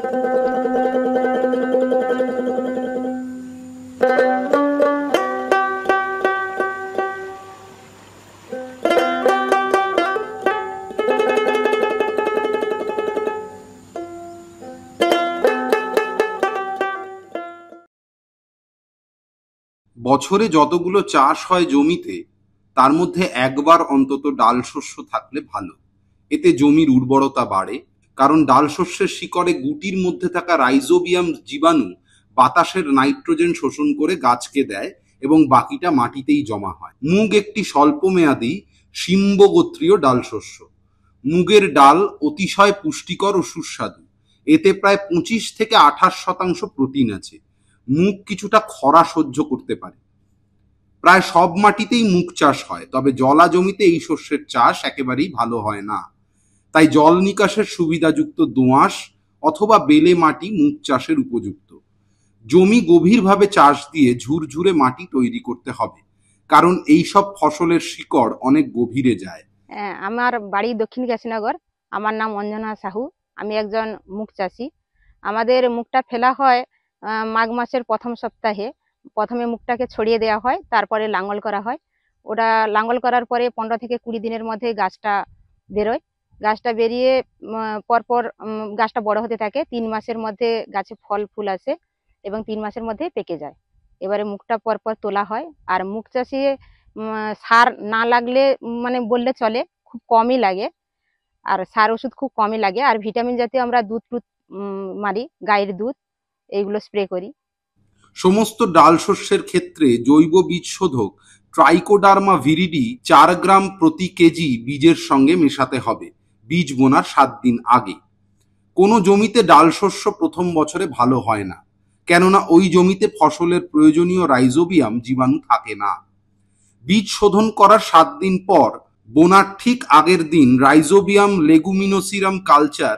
বছরে যতগুলো চাষ হয় জমিতে তার মধ্যে একবার অন্তত ডাল শস্য থাকলে ভালো। এতে জমির উর্বরতা বাড়ে, কারণ ডাল শস্যের শিকড়ে গুটির মধ্যে থাকা রাইজোবিয়াম জীবাণু বাতাসের নাইট্রোজেন শোষণ করে গাছকে দেয় এবং বাকিটা মাটিতেই জমা হয়। মুগ একটি স্বল্পমেয়াদী শিম্বগোত্রীয় ডাল শস্য। মুগের ডাল অতিশয় পুষ্টিকর ও সুস্বাদু। এতে প্রায় 25 থেকে 28% প্রোটিন আছে। মুগ কিছুটা খরা সহ্য করতে পারে। প্রায় সব মাটিতেই মুগ চাষ হয়, তবে জলা জমিতে এই শস্যের চাষ একেবারেই ভালো হয় না। তাই জল নিকাশের সুবিধাযুক্ত দোআঁশ অথবা বেলে মাটি মুগ চাষের উপযুক্ত। জমি গভীরভাবে চাষ দিয়ে ঝুরঝুরে মাটি তৈরি করতে হবে, কারণ এইসব ফসলের শিকড় অনেক গভীরে যায়। আমার বাড়ি দক্ষিণ কাশীনগর। আমার নাম অঞ্জনা সাহু। আমি একজন মুগ চাষি। আমাদের মুগটা ফেলা হয় মাঘ মাসের প্রথম সপ্তাহে। প্রথমে মুগটাকে ছড়িয়ে দেওয়া হয়, তারপরে লাঙ্গল করা হয়। ওটা লাঙ্গল করার পরে 15 থেকে 20 দিনের মধ্যে গাছটা বেরোয়। গাছটা বেরিয়ে পরপর গাছটা বড় হতে থাকে। 3 মাসের মধ্যে গাছে ফল ফুল আসে এবং 3 মাসের মধ্যে পেকে যায়। এবারে মুগটা পরপর তোলা হয়। আর মুগ চাষে সার না লাগলে মানে বললে চলে, খুব কমই লাগে। আর সার ওষুধ খুব কমই লাগে। আর ভিটামিন জাতীয় আমরা দুধ টুধ মারি, গায়ের দুধ এইগুলো স্প্রে করি। সমস্ত ডাল শস্যের ক্ষেত্রে জৈব বীজ শোধক ট্রাইকোডার্মা ভিরিডি 4 গ্রাম প্রতি কেজি বীজের সঙ্গে মেশাতে হবে বীজ বোনার 7 দিন আগে। কোনো জমিতে ডাল শস্য প্রথম বছরে ভালো হয় না, কেননা ওই জমিতে ফসলের প্রয়োজনীয় রাইজোবিয়াম জীবাণু থাকে না। বীজ শোধন করার 7 দিন পর বোনার ঠিক আগের দিন রাইজোবিয়াম লেগুমিনোসিরাম কালচার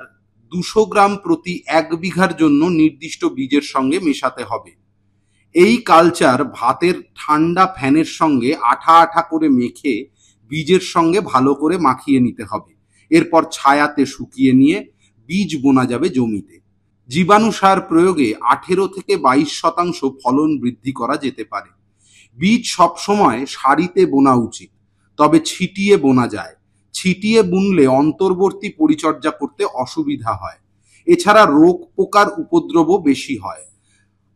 200 গ্রাম প্রতি 1 বিঘার জন্য নির্দিষ্ট বীজের সঙ্গে মেশাতে হবে। এই কালচার ভাতের ঠান্ডা ফ্যানের সঙ্গে আঠা আঠা করে মেখে বীজের সঙ্গে ভালো করে মাখিয়ে নিতে হবে। এরপর ছায়াতে শুকিয়ে নিয়ে বীজ বোনা যাবে জমিতে। জীবাণু সার প্রয়োগে 18 থেকে 22% ফলন বৃদ্ধি করা যেতে পারে। বীজ সবসময় সারিতে বোনা উচিত, তবে ছিটিয়ে বোনা যায়। ছিটিয়ে বুনলে অন্তর্বর্তী পরিচর্যা করতে অসুবিধা হয়। এছাড়া রোগ পোকার উপদ্রবও বেশি হয়।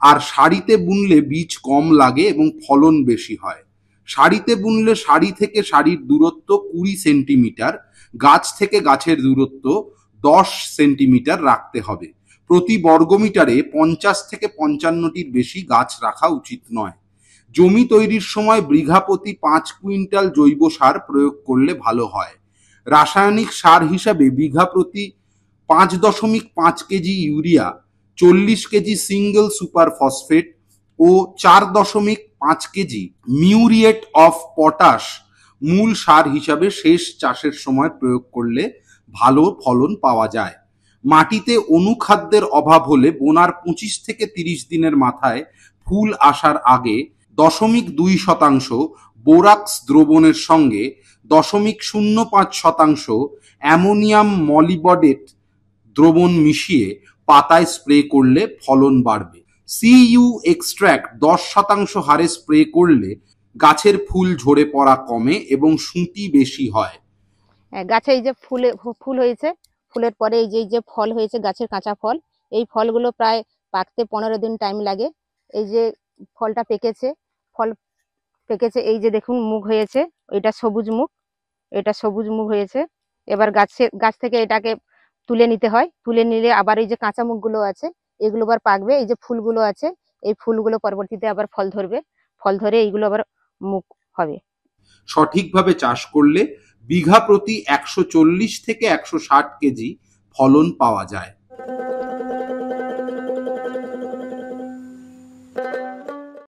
আর সারিতে বুনলে বীজ কম লাগে এবং ফলন বেশি হয়। সারিতে বুনলে সারি থেকে সারির দূরত্ব 20 সেন্টিমিটার, গাছ থেকে গাছের দূরত্ব 10 সেন্টিমিটার রাখতে হবে। প্রতি বর্গমিটারে 50 থেকে 55টির বেশি গাছ রাখা উচিত নয়। জমি তৈরির সময় বিঘা প্রতি 5 কুইন্টাল জৈব সার প্রয়োগ করলে ভালো হয়। রাসায়নিক সার হিসাবে বিঘা প্রতি 5.5 KG urea, 40 KG single super phosphate ও 4.5 কেজি মিউরিয়েট অফ পটাশ মূল সার হিসাবে শেষ চাষের সময় প্রয়োগ করলে ভালো ফলন পাওয়া যায়। মাটিতে অনুখাদ্যের অভাব হলে বোনার 25 থেকে 30 দিনের মাথায় ফুল আসার আগে 0.2% বোরাক্স দ্রবণের সঙ্গে 0.05% অ্যামোনিয়াম মলিবডেট দ্রবণ মিশিয়ে পাতায় স্প্রে করলে ফলন বাড়বে। সিইউ এক্সট্র্যাক্ট 10% হারে স্প্রে করলে গাছের ফুল ঝরে পড়া কমে এবং সুঁটি বেশি হয়। গাছে এই যে ফুল হয়েছে, ফুলের পরে এই যে ফল হয়েছে, গাছের কাঁচা ফল, এই ফলগুলো প্রায় পাকতে 15 দিন টাইম লাগে। এই যে ফলটা পেকেছে, ফল পেকেছে, এই যে দেখুন মুগ হয়েছে, এটা সবুজ মুগ, এটা সবুজ মুগ হয়েছে। এবার গাছ থেকে এটাকে তুলে নিতে হয়। তুলে নিলে আবার এই যে কাঁচা মুগগুলো আছে এগুলো আবার পাকবে। এই যে ফুলগুলো আছে এই ফুলগুলো পরবর্তীতে আবার ফল ধরবে, ফল ধরে এইগুলো আবার মুগ হবে। সঠিকভাবে চাষ করলে বিঘা প্রতি 140 থেকে 160 কেজি ফলন পাওয়া যায়।